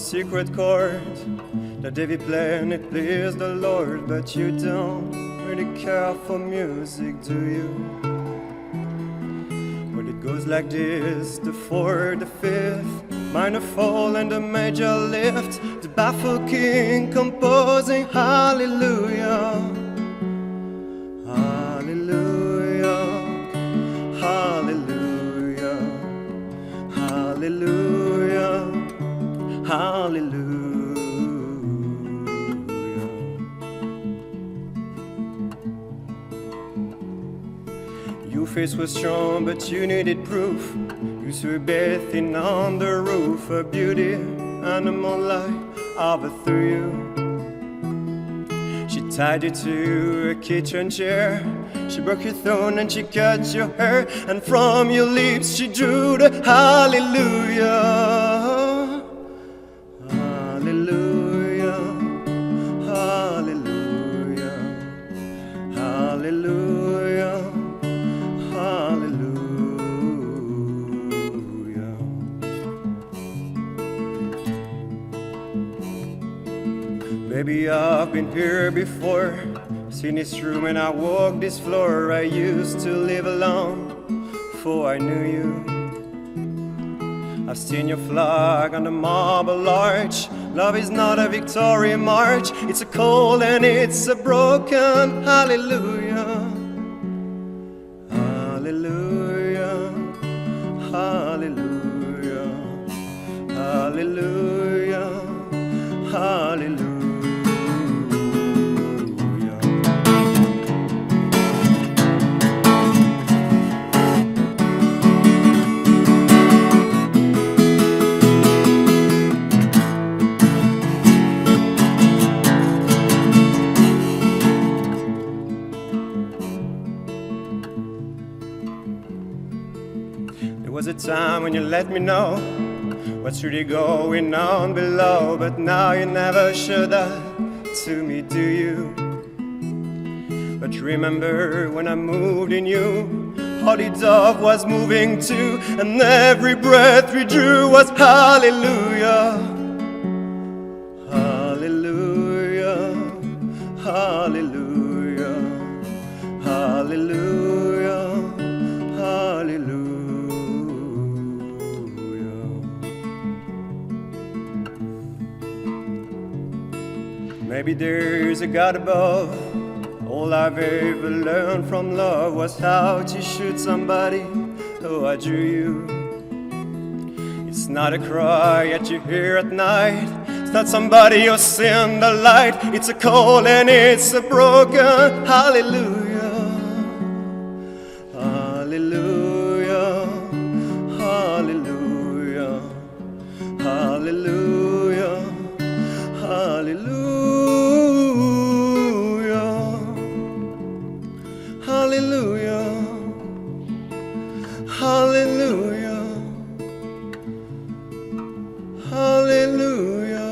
secret chord that David played and it pleased the Lord. But you don't really care for music, do you? Well, it goes like this: the fourth, the fifth, minor fall and the major lift, the baffled king composing hallelujah, hallelujah, hallelujah, hallelujah, hallelujah. Your face was strong, but you needed proof. You were bathing on the roof, a beauty and the moonlight overthrew you. She tied you to a kitchen chair, she broke your throne and she cut your hair, and from your lips she drew the hallelujah, hallelujah, hallelujah, hallelujah, hallelujah. Baby, I've been here before, seen this room and I walked this floor. I used to live alone before I knew you. I've seen your flag on the marble arch. Love is not a victory march, it's a cold and it's a broken hallelujah, hallelujah, hallelujah, hallelujah, hallelujah. There was a time when you let me know what's really going on below, but now you never show that to me, do you? But remember when I moved in you, Holy Dove was moving too, and every breath we drew was hallelujah, hallelujah, hallelujah, hallelujah, hallelujah. Maybe there's a God above. All I've ever learned from love was how to shoot somebody. Oh, I drew you. It's not a cry that you hear at night. It's not somebody who's in the light. It's a cold and it's a broken hallelujah, hallelujah, hallelujah, hallelujah, hallelujah. Hallelujah, hallelujah, hallelujah.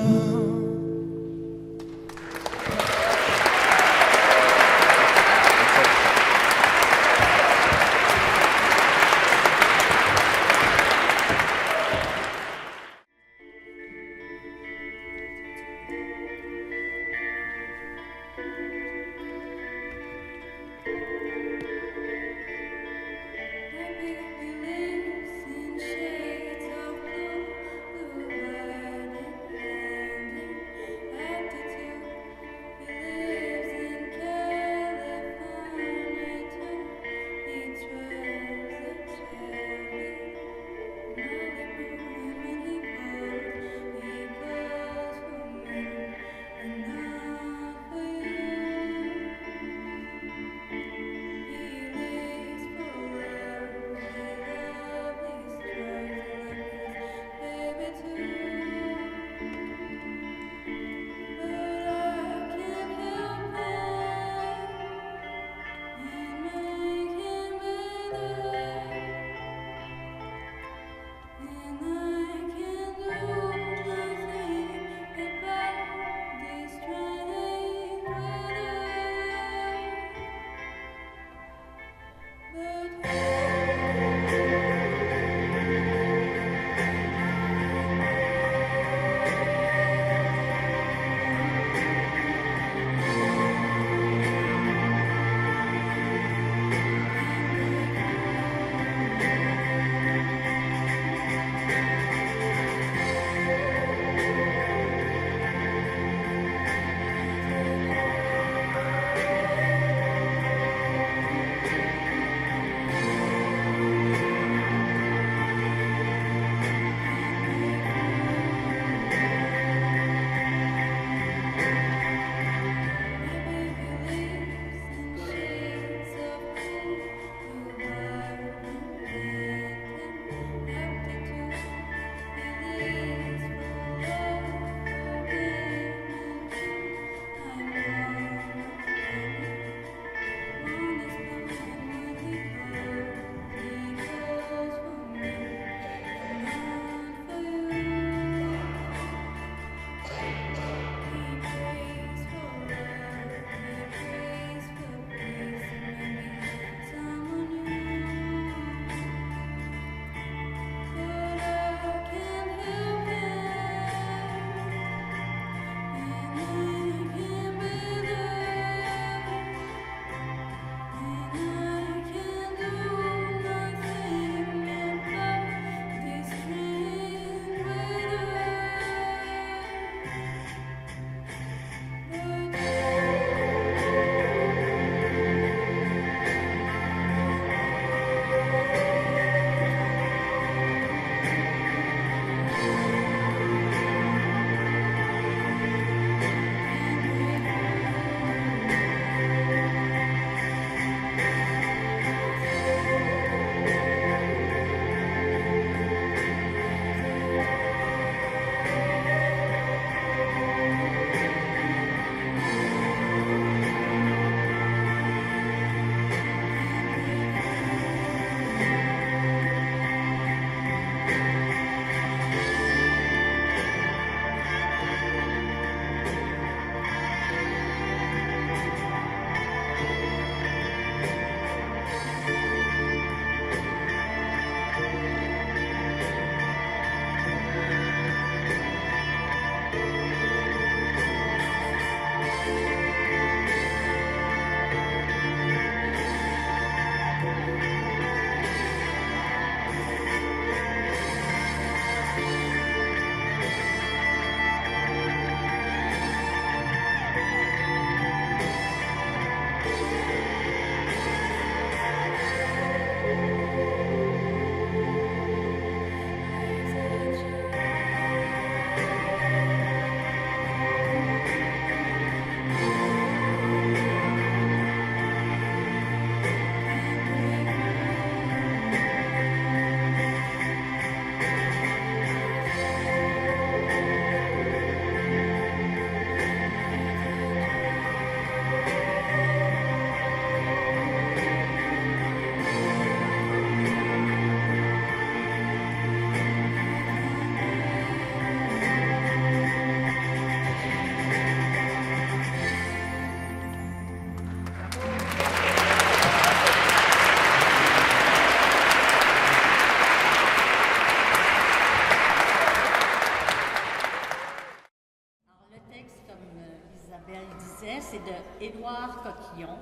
d'Orion,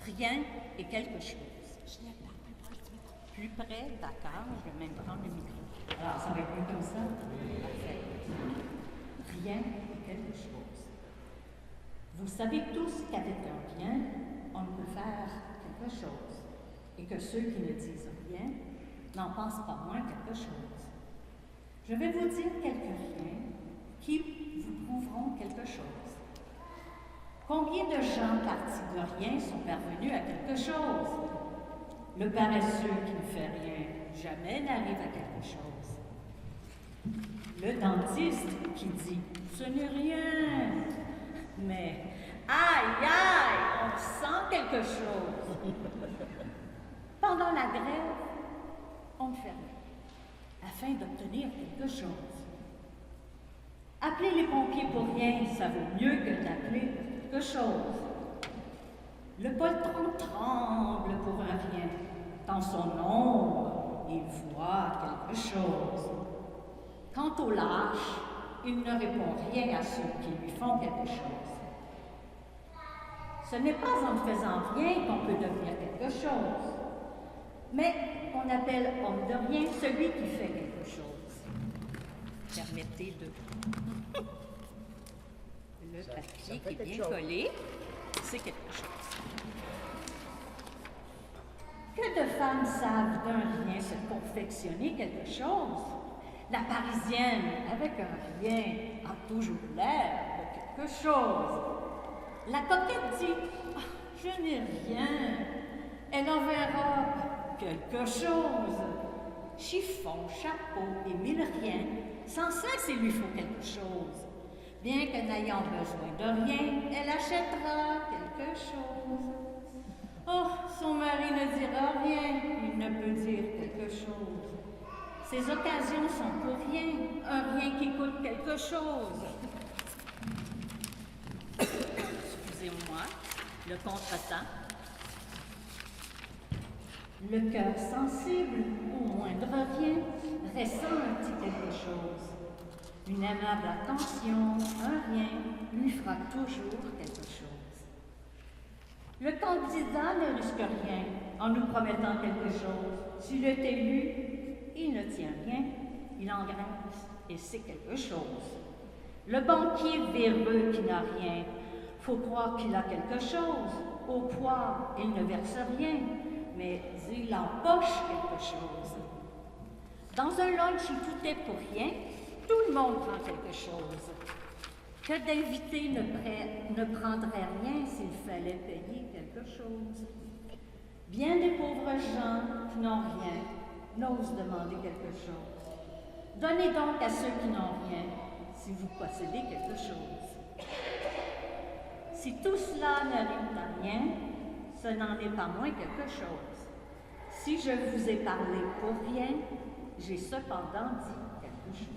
rien et quelque chose. Plus près, d'accord, je vais même prendre le micro. Alors, ça va être plus comme ça? Parfait. Rien et quelque chose. Vous savez tous qu'avec un rien, on peut faire quelque chose, et que ceux qui ne disent rien n'en pensent pas moins quelque chose. Je vais vous dire quelques riens qui vous prouveront quelque chose. Combien de gens partis de rien sont parvenus à quelque chose? Le paresseux qui ne fait rien jamais n'arrive à quelque chose. Le dentiste qui dit « ce n'est rien », mais « aïe, aïe, on sent quelque chose ». Pendant la grève, on ne fait rien, afin d'obtenir quelque chose. Appeler les pompiers pour rien, ça vaut mieux que d'appeler quelque chose. Le poltron tremble pour un rien. Dans son ombre, il voit quelque chose. Quant au lâche, il ne répond rien à ceux qui lui font quelque chose. Ce n'est pas en ne faisant rien qu'on peut devenir quelque chose, mais on appelle homme de rien celui qui fait quelque chose. Permettez de... Le papier qui est bien collé, c'est quelque chose. Que de femmes savent d'un rien se confectionner quelque chose? La Parisienne, avec un rien, a toujours l'air de quelque chose. La coquette dit oh, « je n'ai rien ». Elle en verra quelque chose. Chiffon, chapeau et mille riens, sans cesse il lui faut quelque chose. Bien que n'ayant besoin de rien, elle achètera quelque chose. Oh, son mari ne dira rien, il ne peut dire quelque chose. Ces occasions sont pour rien, un rien qui coûte quelque chose. Excusez-moi, le contretemps. Le cœur sensible au moindre rien ressent un petit quelque chose. Une aimable attention, un rien, lui fera toujours quelque chose. Le candidat ne risque rien en nous promettant quelque chose. S'il est élu, il ne tient rien, il engraisse et c'est quelque chose. Le banquier véreux qui n'a rien, faut croire qu'il a quelque chose. Au poids, il ne verse rien, mais il empoche quelque chose. Dans un lunch où tout est pour rien, tout le monde prend quelque chose. Que d'invités ne prendraient rien s'il fallait payer quelque chose. Bien des pauvres gens qui n'ont rien n'osent demander quelque chose. Donnez donc à ceux qui n'ont rien si vous possédez quelque chose. Si tout cela n'arrive à rien, ce n'en est pas moins quelque chose. Si je vous ai parlé pour rien, j'ai cependant dit quelque chose.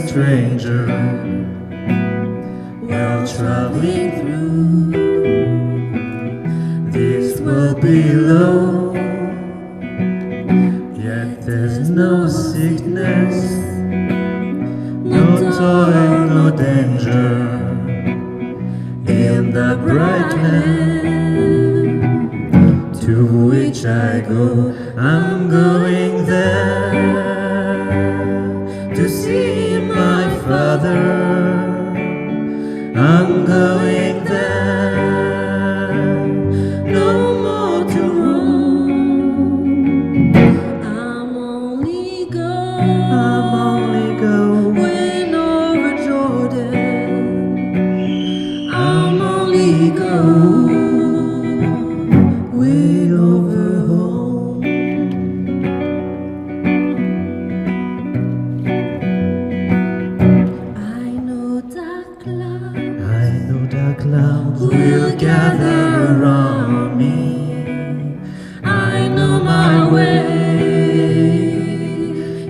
Stranger, while traveling through this world below, yet there's no sickness, no toil, no danger in the bright land to which I go. I'm going there to see my Father. I'm going there, no more to roam. I'm only going over Jordan. I'm only going over home. Clouds will gather around me. I know my way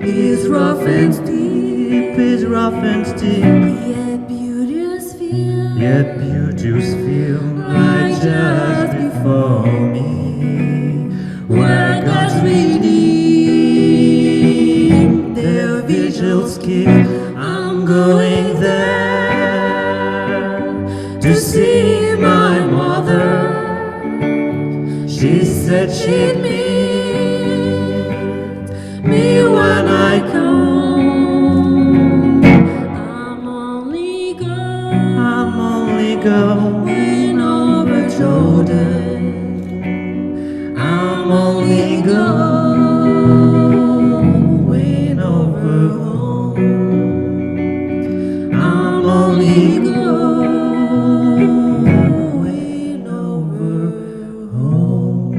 is rough and steep. is rough and steep. Yet beauteous feel Yet beauties feel right just before me, where God's redeemed their vigils keep. I'm going there to see my mother. She said she'd meet me when I come. I'm only going over Jordan. I'm only going over home. I'm only going over home.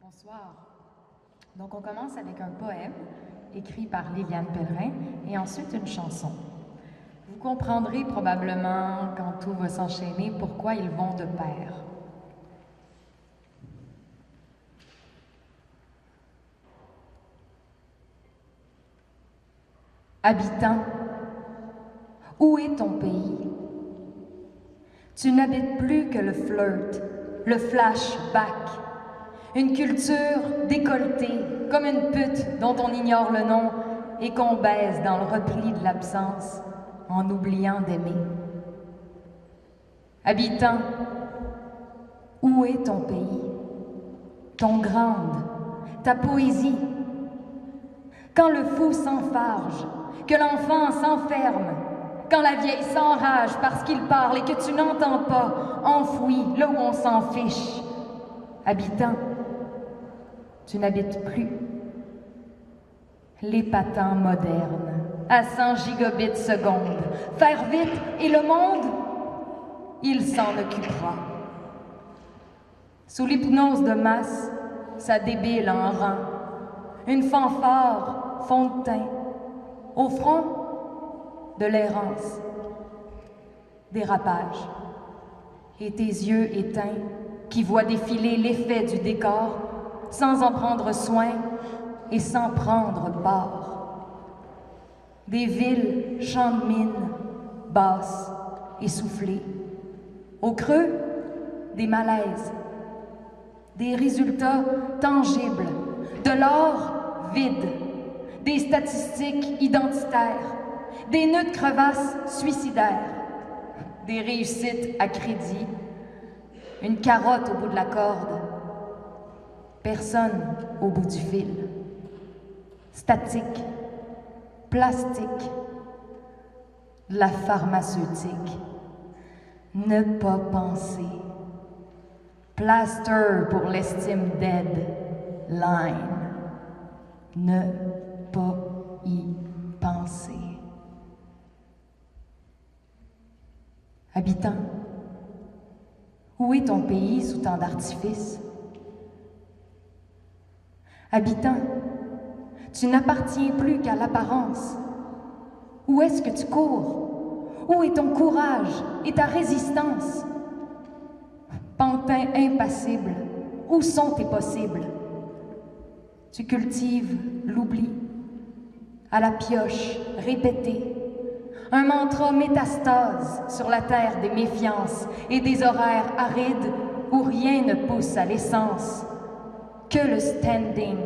Bonsoir. Donc on commence avec un poème écrit par Liliane Pellerin et ensuite une chanson. Vous comprendrez probablement quand tout va s'enchaîner pourquoi ils vont de pair. Habitant, où est ton pays? Tu n'habites plus que le flirt, le flashback, une culture décolletée, comme une pute dont on ignore le nom et qu'on baise dans le repli de l'absence en oubliant d'aimer. Habitant, où est ton pays? Ton grande, ta poésie? Quand le fou s'enfarge, que l'enfant s'enferme, quand la vieille s'enrage parce qu'il parle et que tu n'entends pas, enfoui là où on s'en fiche. Habitant, tu n'habites plus. L'épatant moderne, à 100 gigabits seconde, faire vite et le monde, il s'en occupera. Sous l'hypnose de masse, ça débile en rang. Une fanfare, fond de teint. Au front, de l'errance. Dérapage. Et tes yeux éteints qui voient défiler l'effet du décor sans en prendre soin et sans prendre part. Des villes champs de mine, basses, essoufflées. Au creux, des malaises. Des résultats tangibles, de l'or vide, des statistiques identitaires, des nœuds de crevasses suicidaires, des réussites à crédit, une carotte au bout de la corde, personne au bout du fil, statique, plastique, de la pharmaceutique, ne pas penser. Plaster pour l'estime dead, line. Ne pas y penser. Habitant, où est ton pays sous tant d'artifices? Habitant, tu n'appartiens plus qu'à l'apparence. Où est-ce que tu cours? Où est ton courage et ta résistance? Pantin impassible, où sont tes possibles? Tu cultives l'oubli, à la pioche répétée, un mantra métastase sur la terre des méfiances et des horaires arides où rien ne pousse à l'essence, que le standing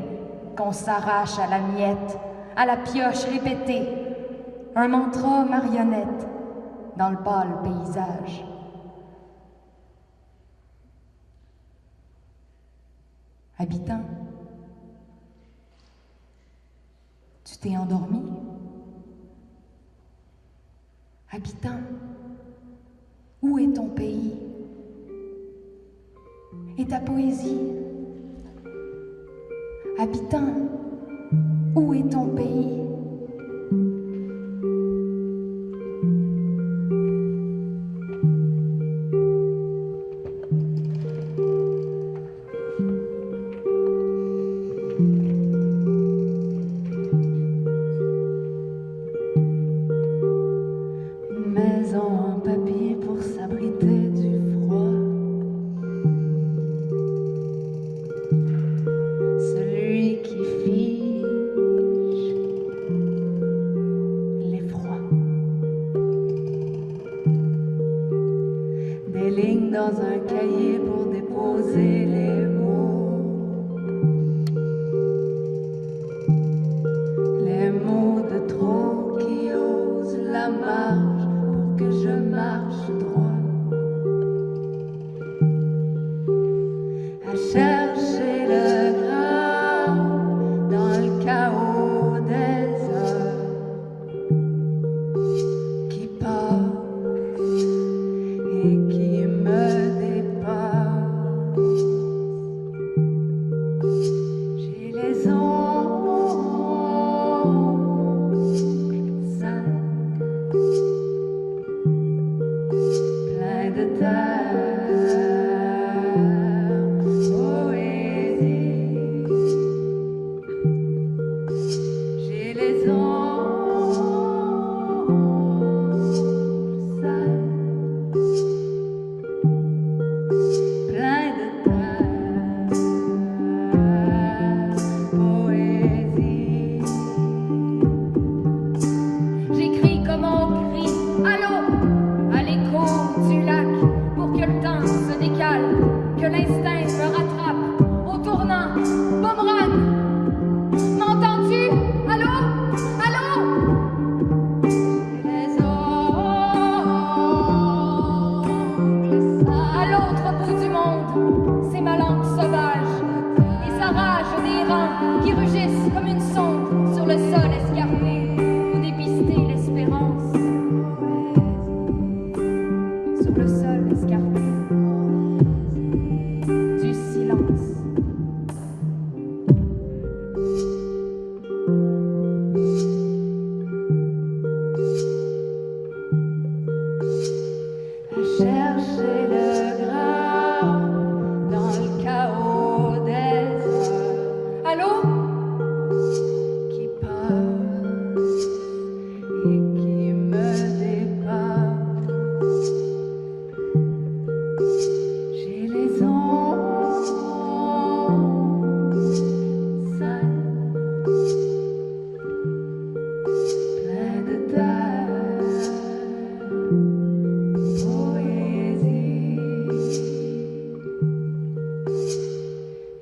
qu'on s'arrache à la miette, à la pioche répétée, un mantra marionnette dans le pâle paysage. Habitant, tu t'es endormi? Habitant, où est ton pays? Et ta poésie? Habitant, où est ton pays? dans un cahier pour déposer les mots. Les mots de trop qui osent la marche pour que je marche droit. À chercher le grave dans le chaos des heures qui passent et qui me dépassent. J'ai les ongles sains, pleins de terre, poésie. J'ai les ongles sains, pleins de terre, poésie. J'écris comme on crie, allô, à l'écho du lac, pour que le temps se décale, que l'instinct me rattrape au tournant, boomerang. M'entends-tu? Allô? Allô? Les ongles à l'autre bout du monde, c'est ma langue sauvage, et sa rage des rangs qui rugissent comme une sonde sur le sol escarpé, pour dépister l'espérance. Sur le sol escarpé du silence. À chercher le grave dans le chaos des heures. Allô? Qui passe et qui me dépasse. J'ai les ongles sains, pleins de terre, poésie.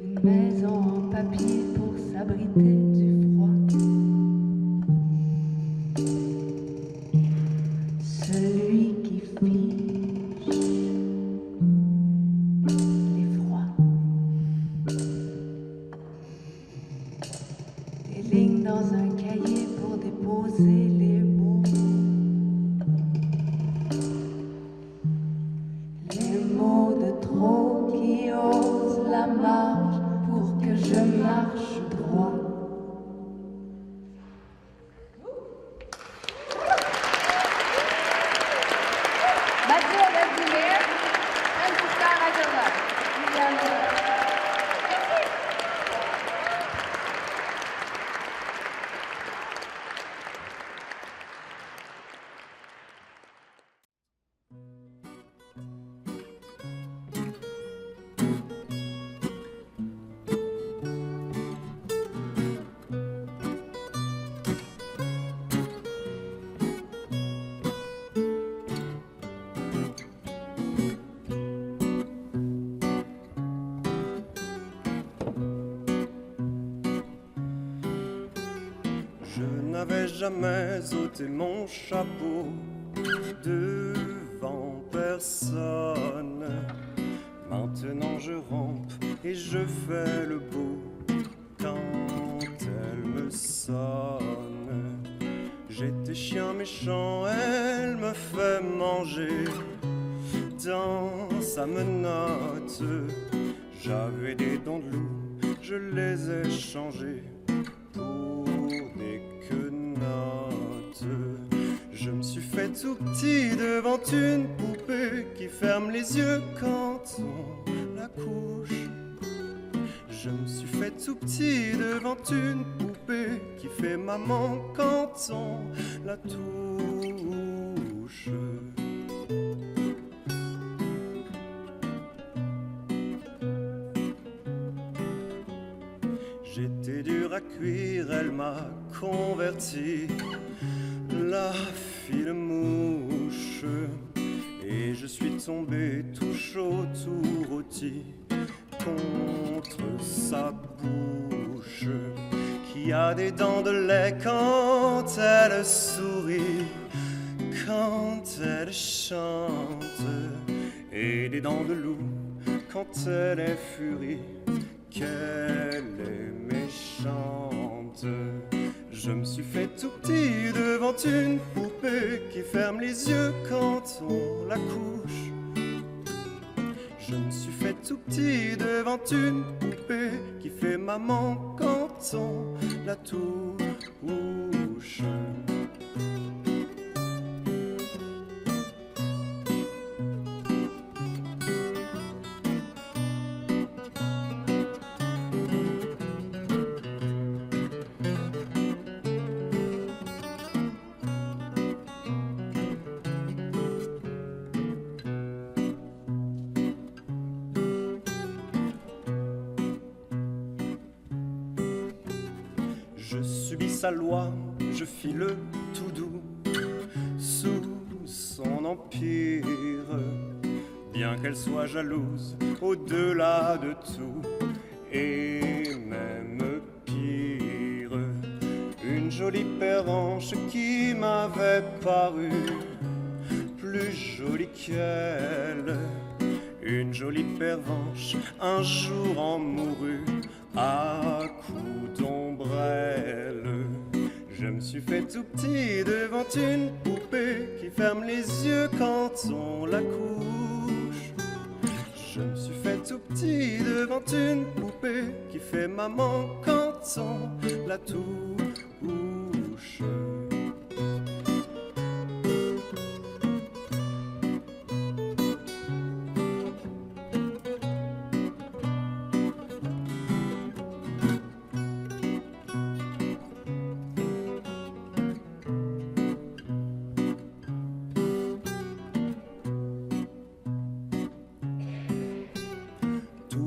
Une maison en papier pour s'abriter du froid. Celui qui fiche l'effroi. Des lignes dans un cahier pour déposer les mots. Les mots de trop qui osent la marche pour que je marche droit. Mathilde Dumais, Francisca Rajola. Je n'avais jamais ôté mon chapeau devant personne. Maintenant je rampe et je fais le beau quand elle me sonne. J'étais chien méchant, elle me fait manger dans sa menotte. J'avais des dents de loup, je les ai changés pour des quenottes. Je me suis fait tout petit devant une poupée qui ferme les yeux quand on la couche. Je me suis fait tout petit devant une poupée qui fait maman quand on la touche. J'étais dur à cuire, elle m'a converti, la fille de mouche. Et je suis tombé tout chaud, tout rôti contre sa bouche qui a des dents de lait quand elle sourit, quand elle chante, et des dents de loup quand elle est furie, qu'elle est méchante. Je me suis fait tout petit devant une poupée qui ferme les yeux quand on la couche. Je me suis fait tout petit devant une poupée qui fait maman quand on la touche. Je subis sa loi, je fis le tout doux sous son empire, bien qu'elle soit jalouse au-delà de tout, et même pire, une jolie pervenche qui m'avait paru plus jolie qu'elle, une jolie pervenche un jour en mourut à coups d'ombrelle. Je me suis fait tout petit devant une poupée qui ferme les yeux quand on la couche. Je me suis fait tout petit devant une poupée qui fait maman quand on la touche.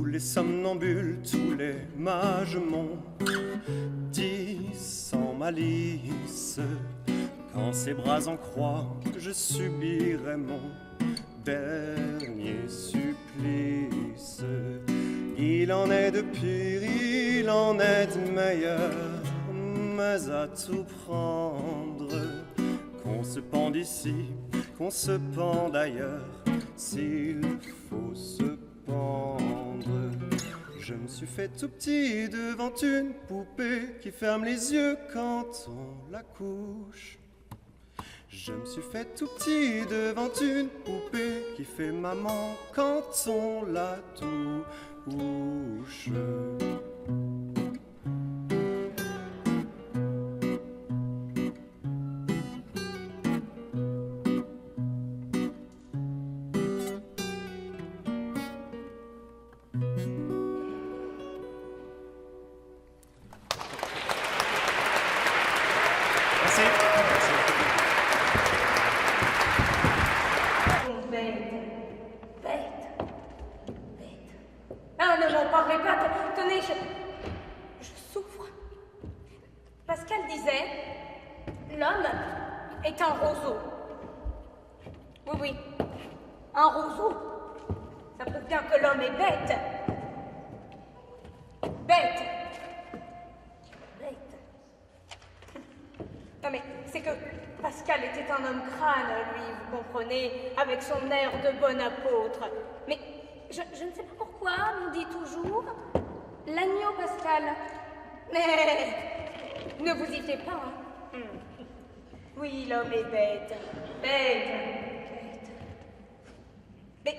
Les somnambules, tous les mages m'ont dit sans malice, quand ses bras en croix, je subirai mon dernier supplice. Il en est de pire, il en est de meilleur, mais à tout prendre, qu'on se pende ici, qu'on se pende ailleurs, s'il faut se pendre. Je me suis fait tout petit devant une poupée qui ferme les yeux quand on la couche. Je me suis fait tout petit devant une poupée qui fait maman quand on la touche. Ah, ne m'en parlez pas, tenez, je souffre. Pascal disait, l'homme est un roseau. Oui, oui, un roseau. Ça prouve bien que l'homme est bête. Bête. Bête. Non mais, c'est que Pascal était un homme crâne, lui, vous comprenez, avec son air de bon apôtre. Mais je ne sais pas pourquoi, on dit toujours l'agneau Pascal. Mais ne vous y fiez pas. Hein. Oui, l'homme est bête. Bête. Bête. Mais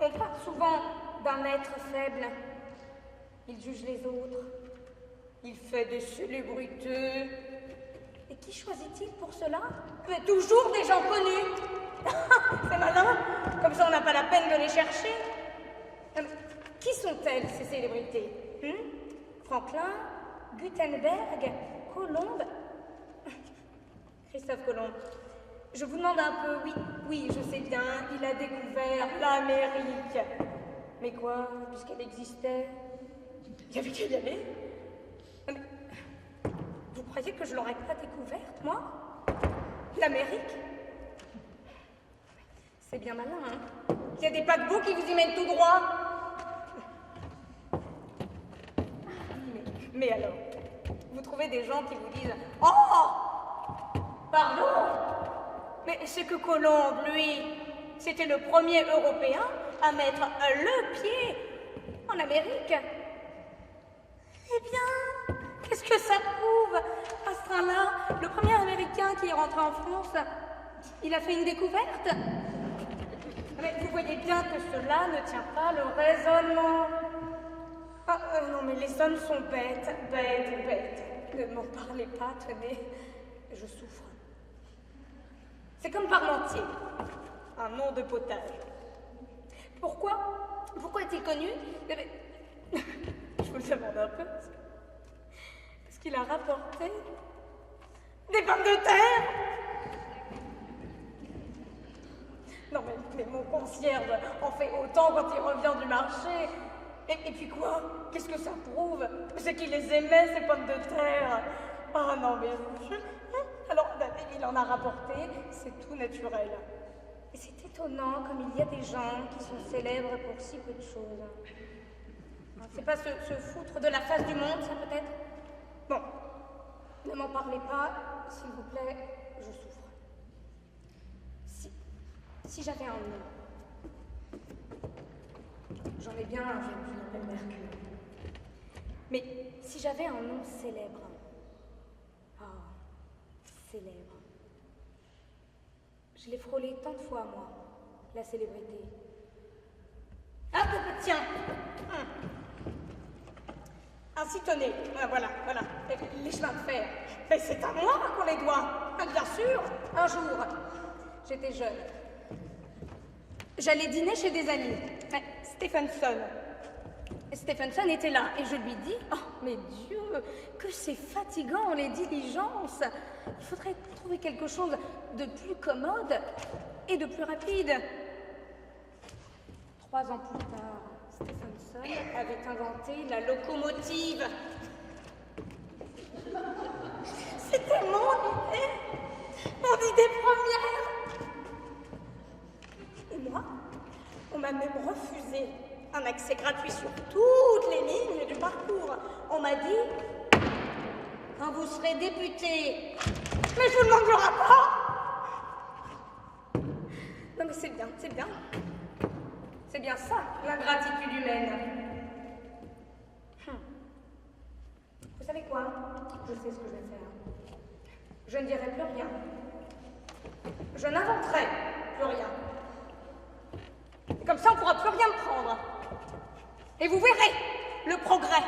on parle souvent d'un être faible. Il juge les autres. Il fait des célébrités. Et qui choisit-il pour cela? Mais toujours des gens connus. C'est malin. Comme ça, on n'a pas la peine de les chercher. Qui sont-elles, ces célébrités? Franklin, Gutenberg, Colomb. Christophe Colomb. Je vous demande un peu, oui, je sais bien, il a découvert l'Amérique. Mais quoi, puisqu'elle existait, il y avait qu'à y aller. Mais vous croyez que je l'aurais pas découverte, moi? L'Amérique? C'est bien malin, hein? Il y a des paquebots qui vous y mènent tout droit. Mais alors, vous trouvez des gens qui vous disent « Oh! Pardon! Mais c'est que Colomb, lui, c'était le premier Européen à mettre le pied en Amérique. » Eh bien, qu'est-ce que ça prouve? À ce train-là, le premier Américain qui est rentré en France, il a fait une découverte. Mais vous voyez bien que cela ne tient pas le raisonnement. Ah, non, mais les hommes sont bêtes, bêtes, bêtes. Ne m'en parlez pas, tenez, je souffre. C'est comme Parmentier, un nom de potage. Pourquoi est-il connu? Je vous le demande un peu. Parce qu'il a rapporté des pommes de terre. Non, mais mon concierge en fait autant quand il revient du marché. Et puis quoi? Qu'est-ce que ça prouve? C'est qu'il les aimait, ces pommes de terre. Ah non, mais... Alors, il en a rapporté, c'est tout naturel. Et c'est étonnant comme il y a des gens qui sont célèbres pour si peu de choses. C'est pas se foutre de la face du monde, ça peut-être? Bon, ne m'en parlez pas, s'il vous plaît, je souffre. Si j'avais un nom, j'en ai bien un, je m'appelle Mercure. Mais si j'avais un nom célèbre, célèbre, je l'ai frôlé tant de fois, moi, la célébrité. Ah, tiens! Ainsi, tenez, voilà, les chemins de fer. Mais c'est à moi qu'on les doit, bien sûr. Un jour, j'étais jeune. J'allais dîner chez des amis. Stephenson. Stephenson était là et je lui dis « Oh, mais Dieu, que c'est fatigant les diligences. Il faudrait trouver quelque chose de plus commode et de plus rapide. » 3 ans plus tard, Stephenson avait inventé la locomotive. C'était mon idée première. Et moi, on m'a même refusé un accès gratuit sur toutes les lignes du parcours. On m'a dit, quand vous serez député, mais je vous le manquerai pas. Non mais c'est bien, c'est bien. C'est bien ça, l'ingratitude humaine. Vous savez quoi? Je sais ce que je vais faire. Je ne dirai plus rien. Je n'inventerai plus rien. Et comme ça, on ne pourra plus rien me prendre. Et vous verrez le progrès.